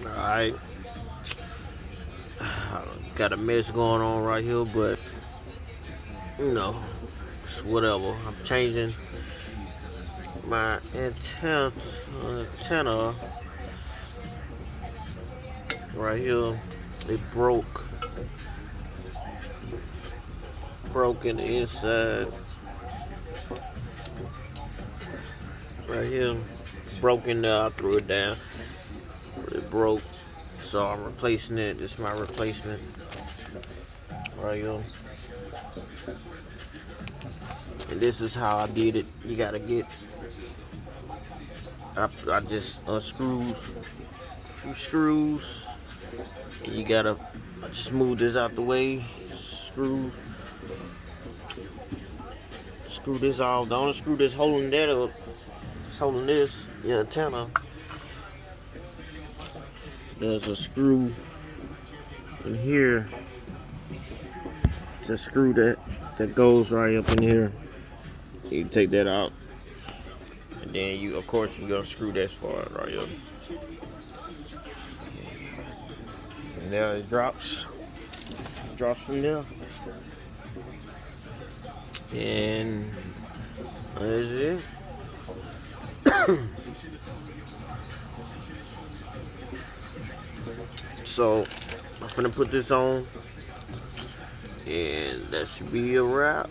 Alright. Got a mess going on right here, but you know, it's whatever. I'm changing my antenna right here. It broke in the inside right here. Broke in there. I threw it down, but it broke. So I'm replacing it. This is my replacement right here. And this is how I did it. You gotta get. I just unscrews a few screws, and you gotta smooth this out the way. Screw this off. The only screw that's holding that up, that's holding this, the antenna. There's a screw in here. It's a screw that goes right up in here. You take that out, and then you, of course, you gotta screw that part right up. And now it drops from there, and that's it. So I'm finna put this on, and that should be a wrap.